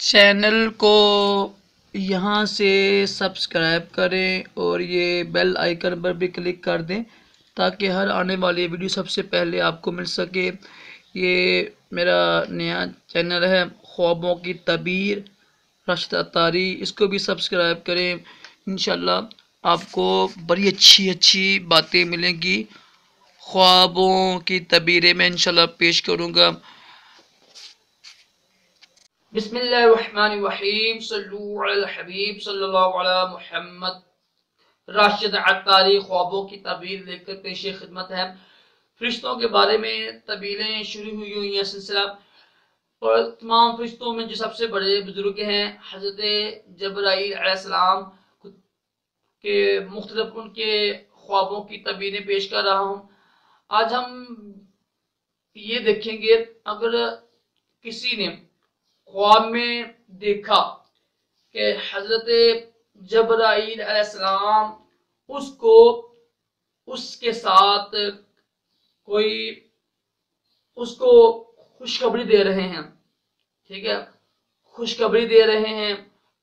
Channel کو یہاں سے سبسکرائب کریں اور یہ بیل آئیکن پر بھی کلک کر دیں تاکہ ہر آنے والی ویڈیو سب سے پہلے آپ کو مل سکے۔ یہ میرا نیا چینل ہے خوابوں کی تعبیر راشد attari، اس کو بھی سبسکرائب کریں۔ انشاءاللہ آپ کو بڑی اچھی باتیں ملیں گی، خوابوں کی تعبیریں میں انشاءاللہ پیش کروں گا۔ بسم اللہ الرحمن الرحیم، صلو علی الحبیب صلی اللہ علی محمد۔ راشد attari خوابوں کی تعبیر لے کر پیش خدمت ہے۔ فرشتوں کے بارے میں تعبیریں شروع ہوئی ہیں سلسلہ، اور تمام فرشتوں میں جو سب سے بڑے بزرگ ہیں حضرت جبرائیل علیہ السلام کے مختلف ان کے خوابوں کی تعبیریں پیش کر رہا ہوں۔ آج ہم یہ دیکھیں گے، اگر کسی نے خواب میں دیکھا کہ حضرت جبرائیل علیہ السلام اس کے ساتھ کوئی اس کو خوشخبری دے رہے ہیں، ٹھیک ہے، خوشخبری دے رہے ہیں،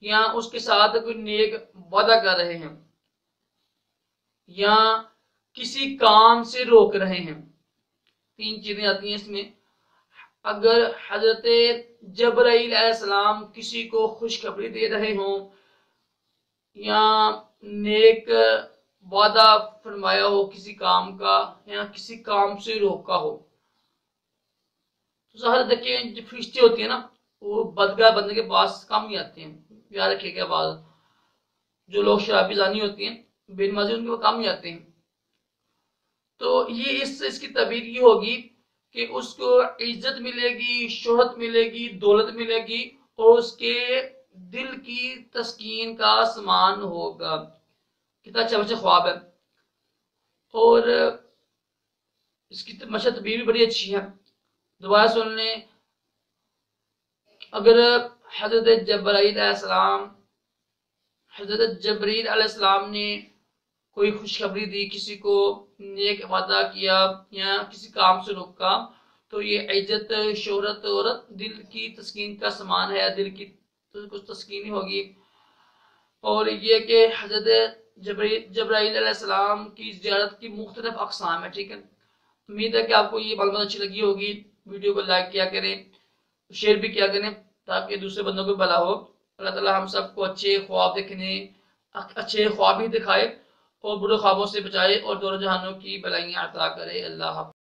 یا اس کے ساتھ کوئی نیک وعدہ کر رہے ہیں، یا کسی کام سے روک رہے ہیں، تین چیزیں آتی ہیں اس میں۔ اگر حضرت جبرائیل علیہ السلام کسی کو خوشخبری دے رہے ہوں یا نیک وعدہ فرمایا ہو کسی کام کا، یا کسی کام سے روکا ہو، تو ظاہر دیکھیں جو فرشتے ہوتی ہیں نا، وہ بدگاہ بندے کے پاس کم ہی آتے ہیں، یاد رکھیے گا بعض جو لوگ شرابی زانی ہوتی ہیں بے نمازی ان کے کم ہی آتے ہیں۔ تو یہ اس کی تعبیر یہ ہوگی کہ اس کو عزت ملے گی، شہرت ملے گی، دولت ملے گی، اور اس کے دل کی تسکین کا سامان ہوگا۔ کتنا اچھا خواب ہے، اور اس کی مشہد تعبیر بھی بڑی اچھی ہے، دوبارہ سن لیں۔ اگر حضرت جبرائیل علیہ السلام نے کوئی خوشخبری دی، کسی کو نیک وعدہ کیا یا کسی کام سے روکا، تو یہ عزت، شہرت اور دل کی تسکین کا سامان ہے، دل کی کچھ تسکین ہوگی۔ اور یہ کہ حضرت جبرائیل علیہ السلام کی زیارت کی مختلف اقسام ہے، ٹھیک ہے۔ امید ہے کہ آپ کو یہ معلومات اچھی لگی ہوگی۔ ویڈیو کو لائک کیا کریں، شیئر بھی کیا کریں تاکہ دوسرے بندوں کو بھلا ہو۔ اللہ تعالیٰ ہم سب کو اچھے خواب دیکھنے، اچھے خواب ہی دکھائے، اور برے خوابوں سے بچائے، اور دونوں جہانوں کی بھلائیاں عطا کرے۔ اللہ حافظ۔